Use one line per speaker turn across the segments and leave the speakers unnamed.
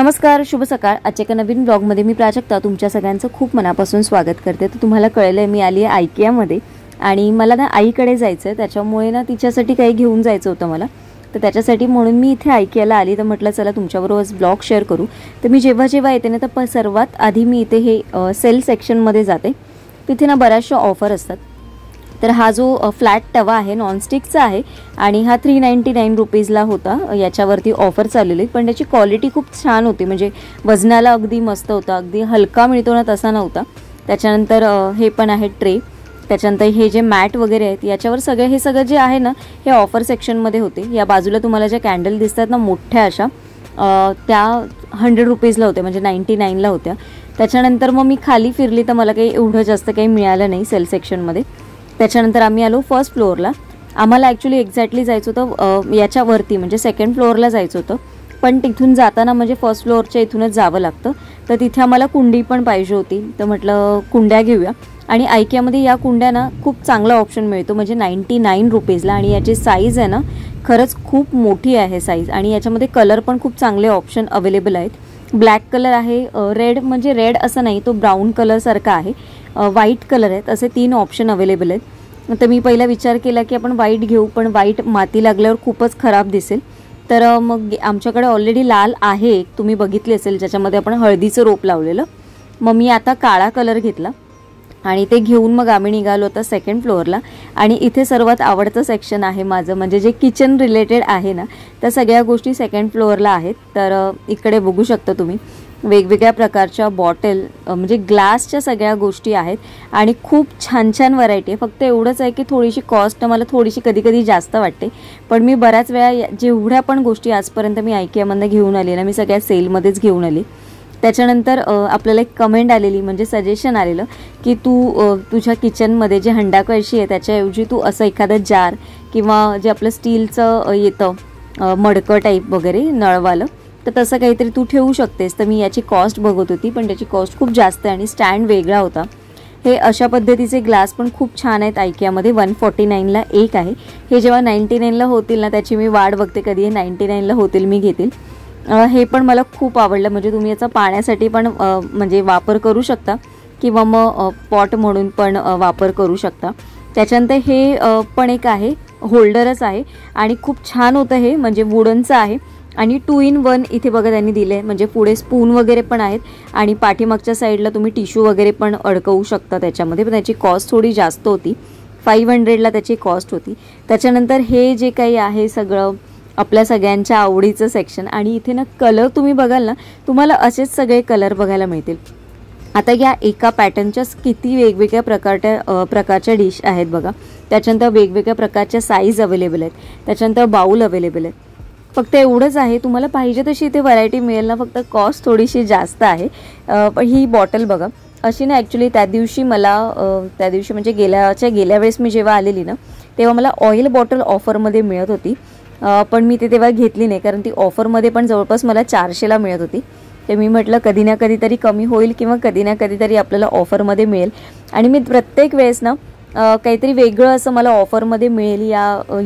नमस्कार, शुभ सकाळ। आजच्या एका नवीन ब्लॉगमध्ये मी प्राजक्ता तुमच्या सगळ्यांचं खूप मनापासून स्वागत करते। तर तुम्हाला कळलंय मी आली आहे आयकियामध्ये आणि मला ना आईकडे जायचं आहे, त्याच्यामुळे ना तिच्यासाठी काही घेऊन जायचं होतं मला। तर त्याच्यासाठी म्हणून मी इथे आयकियाला आली। तर म्हटलं चला तुमच्याबरोबर आज ब्लॉग शेअर करू। तर मी जेव्हा येते ना तर सर्वात आधी मी इथे हे सेल सेक्शनमध्ये जाते। तिथे ना बऱ्याचशा ऑफर असतात। तर हा जो फ्लॅट तवा आहे नॉनस्टिकचा आहे आणि हा 399 रुपीजला होता। याच्यावरती ऑफर चाललेली, पण त्याची क्वालिटी खूप छान होती, म्हणजे वजनाला अगदी मस्त होता, अगदी हलका मिळतो ना तसा नव्हता। त्याच्यानंतर हे पण आहे ट्रे। त्याच्यानंतर हे जे मॅट वगैरे आहेत याच्यावर हे सगळं जे आहे ना हे ऑफर सेक्शनमध्ये होते। या बाजूला तुम्हाला ज्या कॅन्डल दिसतात ना मोठ्या अशा त्या 100 रुपीजला होत्या, म्हणजे 99ला होत्या। त्याच्यानंतर मग मी खाली फिरली तर मला काही एवढं जास्त काही मिळालं नाही सेल सेक्शनमध्ये। त्याच्यानंतर आम्ही आलो फर्स्ट फ्लोअरला। आम्हाला ॲक्च्युली एक्झॅक्टली जायचं होतं याच्यावरती, म्हणजे सेकंड फ्लोअरला जायचं होतं, पण तिथून जाताना म्हणजे फर्स्ट फ्लोअरच्या इथूनच जावं लागतं। तर तिथे आम्हाला कुंडी पण पाहिजे होती, तर म्हटलं कुंड्या घेऊया। आणि आयकियामध्ये या कुंड्या ना खूप चांगला ऑप्शन मिळतो, म्हणजे 99 रुपीजला। आणि याची साईज आहे ना खरंच खूप मोठी आहे साईज, आणि याच्यामध्ये कलर पण खूप चांगले ऑप्शन अवेलेबल आहेत। ब्लॅक कलर आहे, रेड म्हणजे रेड असं नाही, तो ब्राऊन कलरसारखा आहे, व्हाईट कलर आहेत, असे 3 ऑप्शन अवेलेबल आहेत। तर मी पहिला विचार केला की आपण व्हाईट घेऊ, पण व्हाईट माती लागल्यावर खूपच खराब दिसेल। तर मग आमच्याकडे ऑलरेडी लाल आहे, तुम्ही बघितली असेल, ज्याच्यामध्ये आपण हळदीचं रोप लावलेलं। मग मी आता काळा कलर घेतला आणि ते घेऊन मग आम्ही निघालो होता सेकंड फ्लोअरला। आणि इथे सर्वात आवडतं सेक्शन आहे माझं, म्हणजे जे किचन रिलेटेड आहे ना, त्या सगळ्या गोष्टी सेकंड फ्लोअरला आहेत। तर इकडे बघू शकता तुम्ही वेगवेगळ्या प्रकारच्या बॉटल, म्हणजे ग्लासच्या सगळ्या गोष्टी आहेत आणि खूप छान छान व्हरायटी आहे। फक्त एवढंच आहे की थोडीशी कॉस्ट मला थोडीशी कधी जास्त वाटते, पण मी बऱ्याच वेळा जेवढ्या पण गोष्टी आजपर्यंत मी आयकियामधनं घेऊन आली ना, मी सगळ्या सेलमध्येच घेऊन आली। त्याच्यानंतर आपल्याला एक कमेंट आलेली, म्हणजे सजेशन आलेलं की तू तुझ्या किचनमध्ये जे हंडा कळशी आहे त्याच्याऐवजी तू असं एखादं जार किंवा जे आपलं स्टीलचं येतं मडकं टाईप वगैरे नळवालं, तर तसं काहीतरी तू ठेवू शकतेस। तर मी याची कॉस्ट बघत होती, पण त्याची कॉस्ट खूप जास्त आहे आणि स्टँड वेगळा होता। हे अशा पद्धतीचे ग्लास पण खूप छान आहेत आयकियामध्ये। 149ला एक आहे। हे जेव्हा 99ला होतील ना त्याची मी वाट बघते, कधी हे 99ला होतील मी घेतील। हे पण मला खूप आवडलं, म्हणजे तुम्ही याचा पाण्यासाठी पण म्हणजे वापर करू शकता किंवा मग पॉट म्हणून पण वापर करू शकता। त्याच्यानंतर हे पण एक आहे, होल्डरच आहे आणि खूप छान होतं हे, म्हणजे वुडनचं आहे आणि 2 in 1 इथे बघा त्यांनी दिले, म्हणजे पुढे स्पून वगैरे पण आहेत आणि पाठीमागच्या साईडला तुम्ही टिश्यू वगैरे पण अडकवू शकता त्याच्यामध्ये। पण त्याची कॉस्ट थोडी जास्त होती, 500ला त्याची कॉस्ट होती। त्याच्यानंतर हे जे काही आहे सगळं आपल्या सगळ्यांच्या आवडीचं सेक्शन, आणि इथे ना कलर तुम्ही बघाल ना तुम्हाला असेच सगळे कलर बघायला मिळतील। आता या एका पॅटर्नच्या किती वेगवेगळ्या प्रकारच्या डिश आहेत बघा। त्याच्यानंतर वेगवेगळ्या प्रकारच्या साईज अवेलेबल आहेत, त्याच्यानंतर बाउल अवेलेबल आहेत। फक्त एवढंच आहे, तुम्हाला पाहिजे तशी इथे व्हरायटी मिळेल ना, फक्त कॉस्ट थोडीशी जास्त आहे। पण ही बॉटल बघा अशी ना, ॲक्च्युली त्या दिवशी म्हणजे गेल्या वेळेस मी जेव्हा आलेली ना तेव्हा मला ऑइल बॉटल ऑफरमध्ये मिळत होती, पण मी ते तेव्हा घेतली नाही, कारण ती ऑफरमध्ये पण जवळपास मला 400ला मिळत होती। तर मी म्हटलं कधी ना कधीतरी कमी होईल किंवा कधी ना कधीतरी आपल्याला ऑफरमध्ये मिळेल, आणि मी प्रत्येक वेळेस ना काहीतरी वेगळं असं मला ऑफरमध्ये मिळेल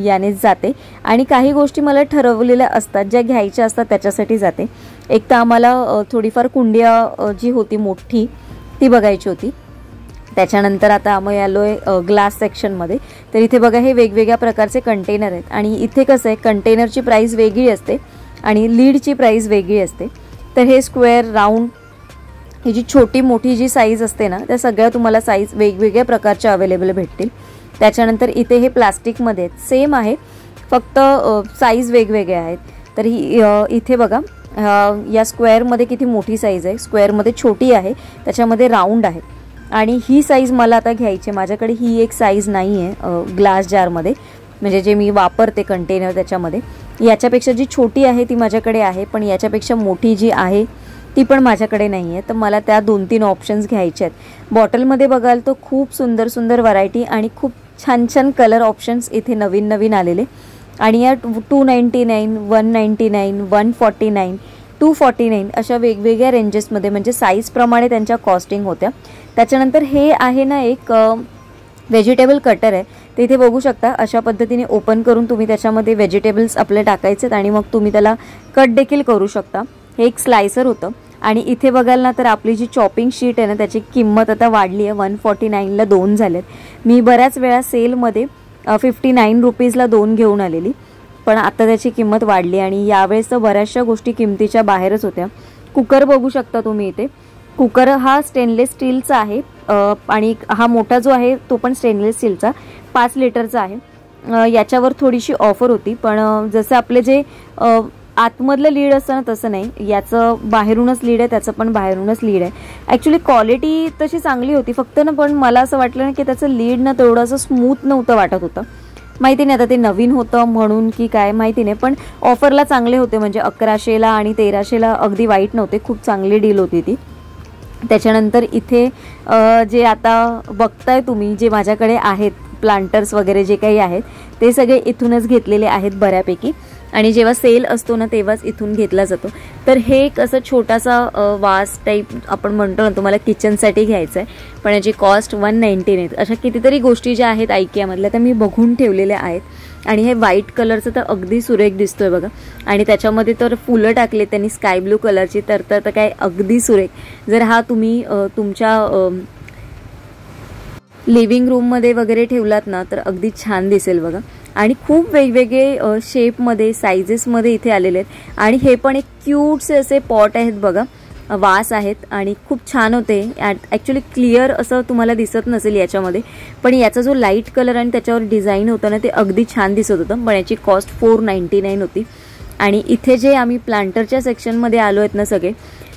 यानेच जाते। आणि काही गोष्टी मला ठरवलेल्या असतात, ज्या घ्यायच्या असतात त्याच्यासाठी जाते। एक तर आम्हाला थोडीफार कुंड्या जी होती मोठी ती बघायची होती। त्याच्यानंतर आता आम्ही आलो आहे ग्लास सेक्शनमध्ये। तर इथे बघा हे वेगवेगळ्या प्रकारचे कंटेनर आहेत, आणि इथे कसं आहे कंटेनरची प्राईस वेगळी असते आणि लीडची प्राईस वेगळी असते। तर हे स्क्वेअर, राऊंड, ही जी छोटी मोठी जी साईज असते ना त्या सगळ्या तुम्हाला साईज वेगवेगळ्या प्रकारच्या अवेलेबल भेटतील। त्याच्यानंतर इथे हे प्लास्टिकमध्ये सेम आहे, फक्त साईज वेगवेगळ्या आहेत। तर ही इथे बघा या स्क्वेअरमध्ये किती मोठी साईज आहे, स्क्वेअरमध्ये छोटी आहे, त्याच्यामध्ये राऊंड आहे, आणि ही साईज मला आता घ्यायची। माझ्याकडे ही एक साईज नाही आहे ग्लास जारमध्ये, म्हणजे जे मी वापरते कंटेनर त्याच्यामध्ये। याच्यापेक्षा जी छोटी आहे ती माझ्याकडे आहे, पण याच्यापेक्षा मोठी जी आहे ती पण माझ्याकडे नाही आहे। तर मला त्या 2-3 ऑप्शन्स घ्यायचे आहेत। बॉटलमध्ये बघाल तर खूप सुंदर सुंदर व्हरायटी आणि खूप छान छान कलर ऑप्शन्स इथे नवीन आलेले, आणि या 299, 199, 149, 249 अशा वेगवेगळ्या रेंजेसमध्ये, म्हणजे साईजप्रमाणे त्यांच्या कॉस्टिंग होत्या। त्याच्यानंतर हे आहे ना एक व्हेजिटेबल कटर आहे, ते इथे बघू शकता। अशा पद्धतीने ओपन करून तुम्ही त्याच्यामध्ये व्हेजिटेबल्स आपले टाकायचे आणि मग तुम्ही त्याला कट देखील करू शकता। हे एक स्लायसर होतं. आणि इथे बघाल ना तर आपली जी चॉपिंग शीट आहे ना त्याची किंमत आता वाढली आहे, 149ला 2 झालेत. मी बऱ्याच वेळा सेलमध्ये 59 रुपीजला 2 घेऊन आलेली, पण आता त्याची किंमत वाढली आणि यावेळेस तर बऱ्याचशा गोष्टी किमतीच्या बाहेरच होत्या. कुकर बघू शकता तुम्ही इथे. कुकर हा स्टेनलेस स्टीलचा आहे आणि हा मोठा जो आहे तो पण स्टेनलेस स्टीलचा 5 लिटरचा आहे. याच्यावर थोडीशी ऑफर होती, पण जसं आपले जे आतमधलं लीड असतं ना तसं नाही, याचं बाहेरूनच लीड आहे, त्याचं पण बाहेरूनच लीड आहे. ॲक्च्युली क्वालिटी तशी चांगली होती, फक्त ना पण मला असं वाटलं ना की त्याचं लीड ना तेवढं असं स्मूथ नव्हतं वाटत होतं. माहिती नाही आता ते नवीन होतं म्हणून की काय माहिती नाही, पण ऑफरला चांगले होते. म्हणजे 1100ला आणि 1300ला अगदी वाईट नव्हते, खूप चांगली डील होती ती. त्याच्यानंतर इथे जे आता बघताय तुम्ही, जे माझ्याकडे आहेत प्लांटर्स वगैरे जे काही आहेत ते सगळे इथूनच घेतलेले आहेत बऱ्यापैकी. आणि जेव्हा सेल असतो ना तेव्हाच इथून घेतला जातो. तर हे एक असं छोटासा वास टाईप आपण म्हणतो ना, तुम्हाला किचनसाठी घ्यायचं आहे, पण याची कॉस्ट 199. अशा कितीतरी गोष्टी ज्या आहेत IKEAमधल्या त्या मी बघून ठेवलेल्या आहेत. आणि हे व्हाईट कलरचं तर अगदी सुरेख दिसतोय बघा. आणि त्याच्यामध्ये तर फुलं टाकले त्यांनी स्काय ब्लू कलरची, तर काय अगदी सुरेख. जर हा तुम्ही तुमच्या लिव्हिंग रूममध्ये वगैरे ठेवलात ना तर अगदी छान दिसेल बघा. आणि खूप वेगवेगळे शेपमध्ये सायझेसमध्ये इथे आलेले आहेत. आणि हे पण एक क्यूटसे असे पॉट आहेत बघा, वास आहेत आणि खूप छान होते. ॲक्च्युली क्लिअर असं तुम्हाला दिसत नसेल याच्यामध्ये, पण याचा जो लाईट कलर आणि त्याच्यावर डिझाईन होतं ना ते अगदी छान दिसत होतं. पण याची कॉस्ट 499 होती. आणि इथे जे आम्ही प्लांटरच्या सेक्शनमध्ये आलो आहेत ना सगळे,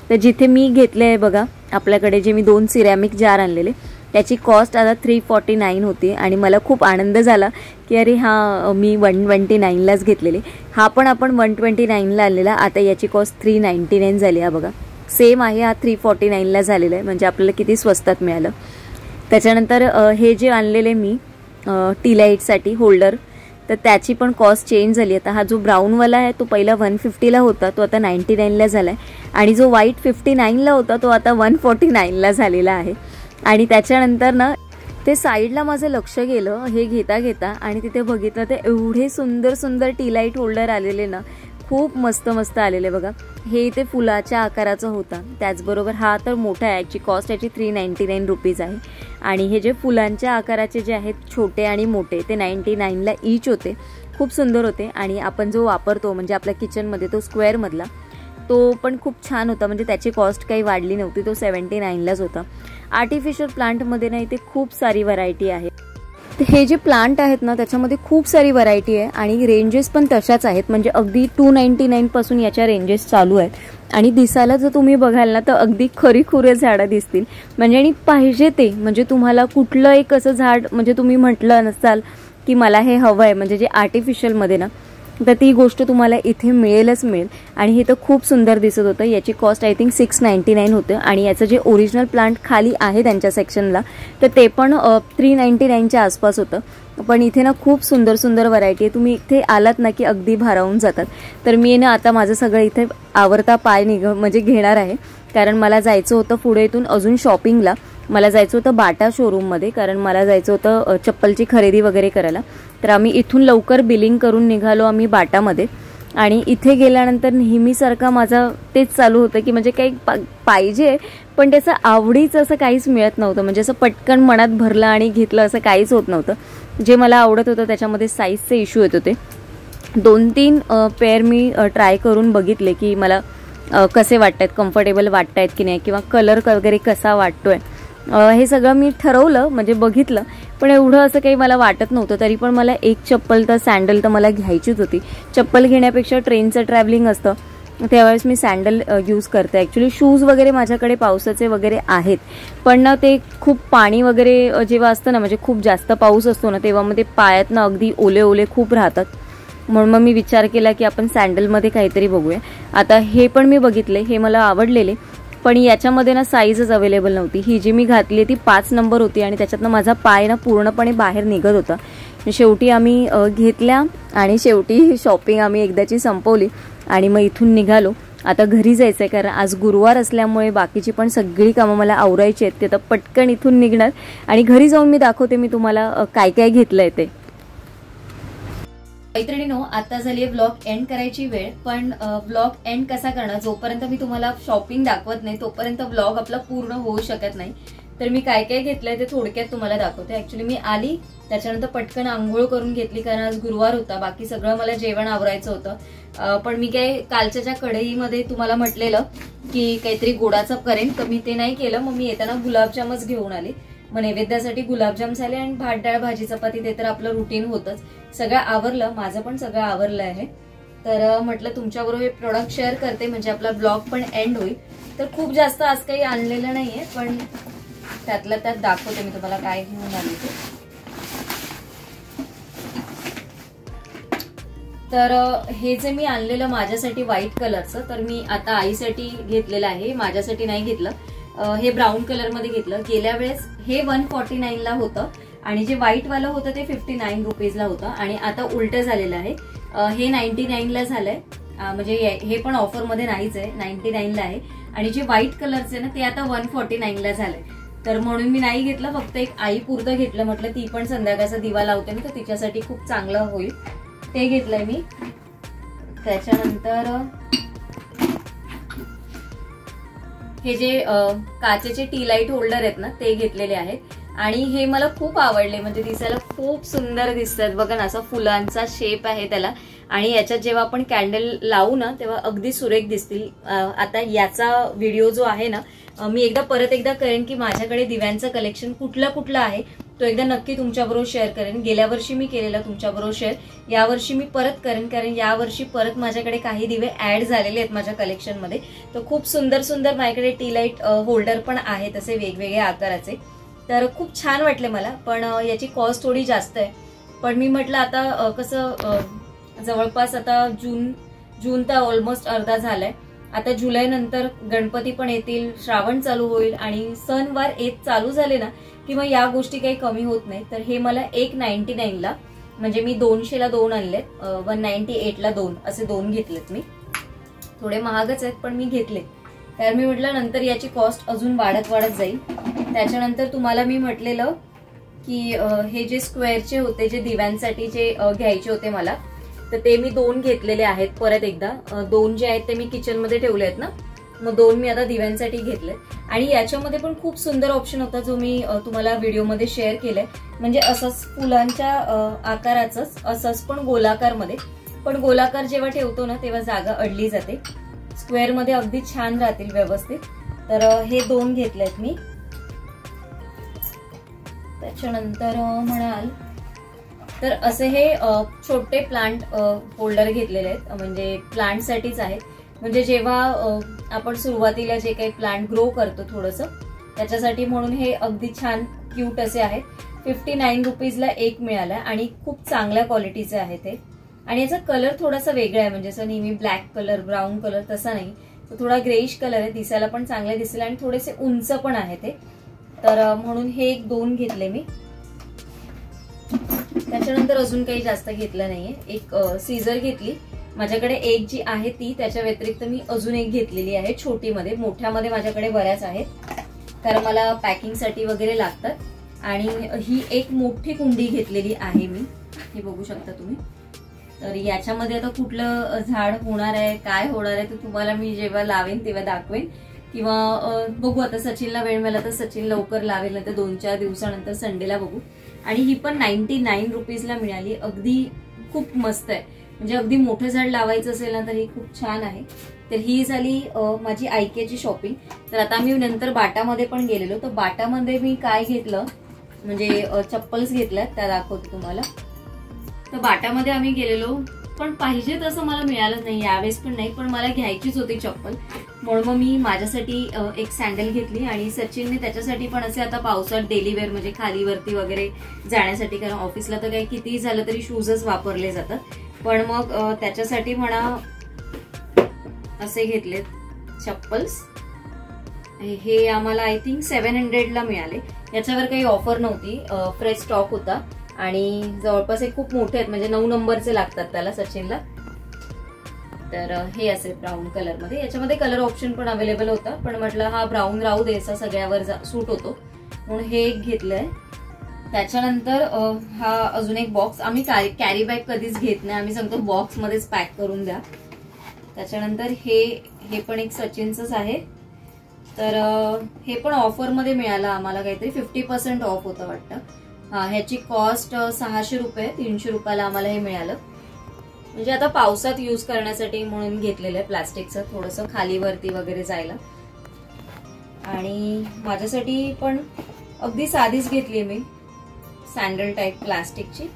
तर जिथे मी घेतले आहे बघा आपल्याकडे जे मी 2 सिरॅमिक जार आणलेले, त्याची कॉस्ट आता 349 होती. आणि मला खूप आनंद झाला की अरे हा मी 129लाच घेतलेली. हा पण आपण 129ला आणलेला, आता याची कॉस्ट 399 झाली. हा बघा सेम आहे, हा 349ला झालेला आहे, म्हणजे आपल्याला किती स्वस्तात मिळालं. त्याच्यानंतर हे जे आणलेले मी टी लाईटसाठी होल्डर, तर त्याची पण कॉस्ट चेंज झाली. आता हा जो ब्राऊनवाला आहे तो पहिला 150ला होता, तो आता 99ला झाला आहे. आणि जो व्हाईट 59ला होता तो आता 149ला झालेला आहे. आणि त्याच्यानंतर ना ते साईडला माझं लक्ष गेलं हे घेता घेता, आणि तिथे बघितलं ते एवढे सुंदर सुंदर टी लाईट होल्डर आलेले ना, खूप मस्त मस्त आलेले बघा. हे इथे फुलाच्या आकाराचा होता, त्याचबरोबर हा तर मोठा आहे, याची कॉस्ट याची 399 रुपीज आहे. आणि हे जे फुलांच्या आकाराचे जे आहेत छोटे आणि मोठे ते 99ला ईच होते. खूप सुंदर होते. आणि आपण जो वापरतो म्हणजे आपल्या किचनमध्ये तो स्क्वेअरमधला, तो पण खूप छान होता, म्हणजे त्याची कॉस्ट काही वाढली नव्हती, तो 79लाच होता. आर्टिफिशियल प्लांटमध्ये ना इथे खूप सारी व्हरायटी आहे. हे जे प्लांट आहेत ना त्याच्यामध्ये खूप सारी व्हरायटी आहे आणि रेंजेस पण तशाच आहेत, म्हणजे अगदी 299 पासून याच्या रेंजेस चालू आहेत. आणि दिसायला जर तुम्ही बघाल ना तर अगदी खरीखुरे झाडं दिसतील, म्हणजे आणि पाहिजे ते, म्हणजे तुम्हाला कुठलं एक असं झाड म्हणजे तुम्ही म्हटलं नसाल की मला हे हवं आहे म्हणजे जे आर्टिफिशियलमध्ये ना, तर ती गोष्ट तुम्हाला इथे मिळेलच मिळेल. आणि हे तर खूप सुंदर दिसत होतं. याची कॉस्ट आय थिंक 699 होतं. आणि याचं जे ओरिजिनल प्लांट खाली आहे त्यांच्या सेक्शनला तर ते पण 399च्या आसपास होतं. पण इथे ना खूप सुंदर सुंदर व्हरायटी आहे, तुम्ही इथे आलात ना की अगदी भारावून जातात. तर मी ना आता माझं सगळं इथे आवरता पाय म्हणजे घेणार आहे, कारण मला जायचं होतं पुढे इथून अजून शॉपिंगला. मला जायचं होतं बाटा शोरूममध्ये, कारण मला जायचं होतं चप्पलची खरेदी वगैरे करायला. तर आम्ही इथून लवकर बिलिंग करून निघालो आम्ही बाटामध्ये. आणि इथे गेल्यानंतर नेहमीसारखं माझं तेच चालू होतं की म्हणजे काही पाहिजे पण त्याचं आवडीचं असं काहीच मिळत नव्हतं, म्हणजे असं पटकन मनात भरलं आणि घेतलं असं काहीच होत नव्हतं. जे मला आवडत होतं त्याच्यामध्ये साईजचे इश्यू येत होते. 2-3 पेअर मी ट्राय करून बघितले की मला कसे वाटतात, कम्फर्टेबल वाटतायत की नाही, किंवा कलर वगैरे कसा वाटतोय, हे सगळं मी ठरवलं म्हणजे बघितलं. पण एवढं असं काही मला वाटत नव्हतं. तरी पण मला एक चप्पल तर सँडल तर मला घ्यायचीच होती. चप्पल घेण्यापेक्षा ट्रेनचं ट्रॅव्हलिंग असतं त्यावेळेस मी सँडल यूज करते. ॲक्च्युली शूज वगैरे माझ्याकडे पावसाचे वगैरे आहेत, पण ना ते खूप पाणी वगैरे जेव्हा असतं ना, म्हणजे खूप जास्त पाऊस असतो ना तेव्हा मग ते पायात ना अगदी ओले ओले खूप राहतात. म्हणून मग मी विचार केला की आपण सँडलमध्ये काहीतरी बघूया. आता हे पण मी बघितले, हे मला आवडलेले, पण याच्यामध्ये ना साईजच अवेलेबल नव्हती. ही जी मी घातली ती 5 नंबर होती आणि त्याच्यातनं माझा पाय ना पूर्णपणे बाहेर निघत होता. शेवटी आम्ही घेतल्या आणि शेवटी शॉपिंग आम्ही एकदाची संपवली आणि मग इथून निघालो. आता घरी जायचं आहे, कारण आज गुरुवार असल्यामुळे बाकीची पण सगळी कामं मला आवरायची आहेत. ते आता पटकन इथून निघणार आणि घरी जाऊन मी दाखवते मी तुम्हाला काय काय घेतलंय ते. मैत्रिणींनो, आता झाली आहे व्लॉग एंड करायची वेळ, पण व्लॉग एंड कसा करणार, जोपर्यंत मी तुम्हाला शॉपिंग दाखवत नाही तोपर्यंत व्लॉग आपला पूर्ण होऊ शकत नाही. तर मी काय काय घेतलंय ते थोडक्यात तुम्हाला दाखवते. ऍक्च्युली मी आली त्याच्यानंतर पटकन आंघोळ करून घेतली, कारण आज गुरुवार होता. बाकी सगळं मला जेवण आवरायचं होतं, पण मी काय कालच्या कढईमध्ये तुम्हाला म्हटलेलं की काहीतरी गोडाचं करेन, तर मी ते नाही केलं. मग मी येताना गुलाबजामच घेऊन आले. मग नैवेद्यासाठी गुलाबजाम झाले आणि भात डाळ भाजी चपाती, ते तर आपलं रुटीन होतच. सगळं आवरलं, माझं पण सगळं आवरलं आहे. तर म्हटलं तुमच्याबरोबर हे प्रोडक्ट शेअर करते, म्हणजे आपला ब्लॉग पण एंड होईल. तर खूप जास्त आज काही आणलेलं नाहीये, पण त्यातल्या त्यात दाखवते मी तुम्हाला काय घेऊन आले ते. तर हे जे मी आणलेलं माझ्यासाठी व्हाईट कलरचं, तर मी आता आईसाठी घेतलेलं आहे, माझ्यासाठी नाही घेतलं. हे ब्राऊन कलर मध्ये घेतलं. गेल्या वेळेस हे 149 ला होतं आणि जे व्हाईट वालं होतं ते 59 रुपीजला होतं, आणि आता उलट झालेलं आहे. हे 99 ला झालंय, म्हणजे हे पण ऑफर मध्ये नाहीच आहे, 99 ला आहे. आणि जे व्हाईट कलरचं आहे ना ते आता 149 ला झालंय. तर म्हणून मी नाही घेतलं, फक्त एक आई पुरतं घेतलं. म्हटलं ती पण संध्याकाळचा दिवा लावते ना, तर तिच्यासाठी खूप चांगलं होईल, ते घेतलंय मी. त्याच्यानंतर हे जे काचेचे टी लाईट होल्डर आहेत ना ते घेतलेले आहेत, आणि हे मला खूप आवडले. म्हणजे दिसायला खूप सुंदर दिसतात बघा ना, असा फुलांचा शेप आहे त्याला. आणि याच्यात जेव्हा आपण कॅन्डल लावू ना तेव्हा अगदी सुरेख दिसतील. आता याचा व्हिडिओ जो आहे ना मी परत एकदा करेन की माझ्याकडे दिव्यांचं कलेक्शन कुठलं कुठलं आहे, तो एकदा नक्की तुमच्याबरोबर शेअर करेन. गेल्या वर्षी मी केलेला तुमच्याबरोबर शेअर, यावर्षी मी परत करेन, कारण यावर्षी परत माझ्याकडे काही दिवे ऍड झालेले आहेत माझ्या कलेक्शन मध्ये. तर खूप सुंदर सुंदर माझ्याकडे टी लाईट होल्डर पण आहेत, असे वेगवेगळ्या आकाराचे. तर खूप छान वाटले मला, पण याची कॉस्ट थोडी जास्त आहे. पण मी म्हटलं आता कसं जवळपास आता जून तर ऑलमोस्ट अर्धा झालाय. आता जुलै नंतर गणपती पण येतील, श्रावण चालू होईल, आणि सणवार येत चालू झाले ना की मग या गोष्टी काही कमी होत नाही. तर हे मला 199 ला, म्हणजे मी 200 ला 2 आणलेत, 198 ला 2 असे 2 घेतलेत मी. थोडे महागच आहेत पण मी घेतले, तर मी म्हटलं नंतर याची कॉस्ट अजून वाढत जाईल. त्याच्यानंतर तुम्हाला मी म्हटलेलं की हे जे स्क्वेअरचे होते, जे दिव्यांसाठी जे घ्यायचे होते मला, तर ते मी 2 घेतलेले आहेत. परत एकदा 2 जे आहेत ते मी किचन मध्ये ठेवले आहेत ना, मग 2 मी आता दिव्यांसाठी घेतले. आणि याच्यामध्ये पण खूप सुंदर ऑप्शन होता जो मी तुम्हाला व्हिडिओमध्ये शेअर केलाय. म्हणजे असंच फुलांच्या आकाराचंच, असंच पण गोलाकार मध्ये. पण गोलाकार जेव्हा ठेवतो ना तेव्हा जागा अडली जाते, स्क्वेअर मध्ये अगदी छान राहतील व्यवस्थित. तर हे 2 घेतलेत मी. त्याच्यानंतर म्हणाल तर असे हे छोटे प्लांट होल्डर घेतलेले आहेत, म्हणजे प्लांट साठीच आहेत. म्हणजे जेव्हा आपण सुरुवातीला जे काही प्लांट ग्रो करतो थोडंसं त्याच्यासाठी, म्हणून हे अगदी छान क्यूट असे आहेत. 59 रुपीजला एक मिळाला, आणि खूप चांगल्या क्वालिटीचे आहे ते. आणि याचा कलर थोडासा वेगळा आहे, म्हणजे असं नेहमी ब्लॅक कलर ब्राऊन कलर तसा नाही, तो थोडा ग्रेइश कलर आहे. दिसायला पण चांगले दिसेल आणि थोडेसे उंच पण आहे ते. तर म्हणून हे 2 घेतले मी. त्याच्यानंतर अजून काही जास्त घेतलं नाहीये. एक सीझर घेतली माझ्याकडे, एक जी आहे ती. त्याच्या व्यतिरिक्त मी अजून एक घेतलेली आहे छोटीमध्ये. मोठ्यामध्ये माझ्याकडे बऱ्याच आहेत, कारण मला पॅकिंगसाठी वगैरे लागतात. आणि ही एक मोठी कुंडी घेतलेली आहे मी, हे बघू शकता तुम्ही. तर याच्यामध्ये आता कुठलं झाड होणार आहे, काय होणार आहे, तर तुम्हाला मी जेव्हा लावेन तेव्हा दाखवेन, किंवा बघू आता सचिनला वेळ मिळाला तर सचिन लवकर लावेल, नाही तर 2-4 दिवसानंतर संडेला बघू. आणि ही पण 99 रुपीजला मिळाली. अगदी खूप मस्त आहे, म्हणजे अगदी मोठं झाड लावायचं असेल ना तर ही खूप छान आहे. तर ही झाली माझी आयकेची शॉपिंग. तर आता मी नंतर बाटामध्ये पण गेलेलो. तर बाटामध्ये मी काय घेतलं, म्हणजे चप्पल्स घेतल्यात, त्या दाखवते तुम्हाला. तर बाटामध्ये आम्ही गेलेलो, पण पाहिजे तसं मला मिळालं नाही यावेळेस पण नाही, पण मला घ्यायचीच होती चप्पल. म्हणून मग मी माझ्यासाठी एक सॅन्डल घेतली, आणि सचिनने त्याच्यासाठी पण असे आता पावसात डेली वेअर, म्हणजे खाली वरती वगैरे जाण्यासाठी, कारण ऑफिसला तर काही कितीही झालं तरी शूजच वापरले जातात. पण मग त्याच्यासाठी म्हणा असे घेतलेत चप्पल्स. हे आम्हाला आय थिंक 700 ला मिळाले. याच्यावर काही ऑफर नव्हती, फ्रेश स्टॉक होता. आणि जवळपास हे खूप मोठे आहेत, म्हणजे 9 नंबरचे लागतात त्याला सचिनला. तर हे असे ब्राऊन कलर मध्ये. याच्यामध्ये कलर ऑप्शन पण अवेलेबल होता, पण म्हटलं हा ब्राऊन राहू दे, असा सगळ्यावर सूट होतो म्हणून हे एक घेतलंय. त्याच्यानंतर हा अजून एक बॉक्स. आम्ही कॅरी बॅग कधीच घेत नाही, आम्ही सांगतो बॉक्स मध्येच पॅक करून द्या. त्याच्यानंतर हे पण एक सचिनचंच आहे. तर हे पण ऑफर मध्ये मिळालं आम्हाला, काहीतरी 50% ऑफ होतं वाटतं. ह्याची कॉस्ट 600 रुपये, 300 रुपयाला आम्हाला हे मिळालं. म्हणजे आता पावसात यूज करण्यासाठी म्हणून घेतलेलं आहे, प्लास्टिकचं, थोडंसं खाली वरती वगैरे जायला. आणि माझ्यासाठी पण अगदी साधीच घेतली मी, सँडल टाईप प्लास्टिकची.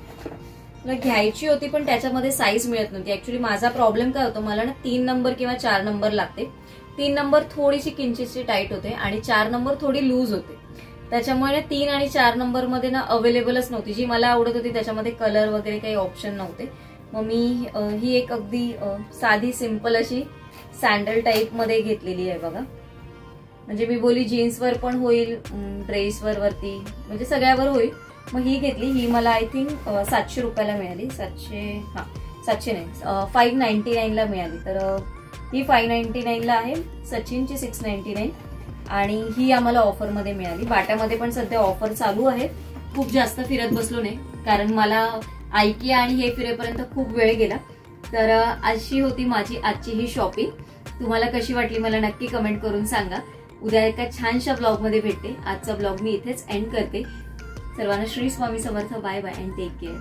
मला घ्यायची होती पण त्याच्यामध्ये साईज मिळत नव्हती. ऍक्च्युली माझा प्रॉब्लेम काय होतो, मला ना 3 नंबर किंवा 4 नंबर लागते. 3 नंबर थोडीशी किंचितची टाईट होते आणि 4 नंबर थोडी लूज होते. त्याच्यामुळे 3 आणि 4 नंबर मध्ये ना अवेलेबलच नव्हती जी मला आवडत होती. त्याच्यामध्ये कलर वगैरे काही ऑप्शन नव्हते. मग मी ही एक अगदी साधी सिंपल अशी सँडल टाईप मध्ये घेतलेली आहे बघा. म्हणजे मी बोली जीन्सवर पण होईल, ड्रेसवर वरती, म्हणजे सगळ्यावर होईल. मग ही घेतली. ही मला आय थिंक 700 रुपयाला मिळाली. 700 नाही, 599 ला मिळाली. तर ही 599 ला आहे. सचिनची 699 आणि ही आम्हाला ऑफर मध्ये मिळाली. बाटामध्ये पण सध्या ऑफर चालू आहे. खूप जास्त फिरत बसलो नाही कारण मला IKEA आणि हे फिरेपर्यंत खूप वेळ गेला. तर अशी होती माझी आजची ही शॉपिंग. तुम्हाला कशी वाटली मला नक्की कमेंट करून सांगा. उद्या एका छानशा ब्लॉग मध्ये भेटते. आजचा ब्लॉग मी इथेच एंड करते. सर्वांना Shri Swami Samarth. Bye bye and take care.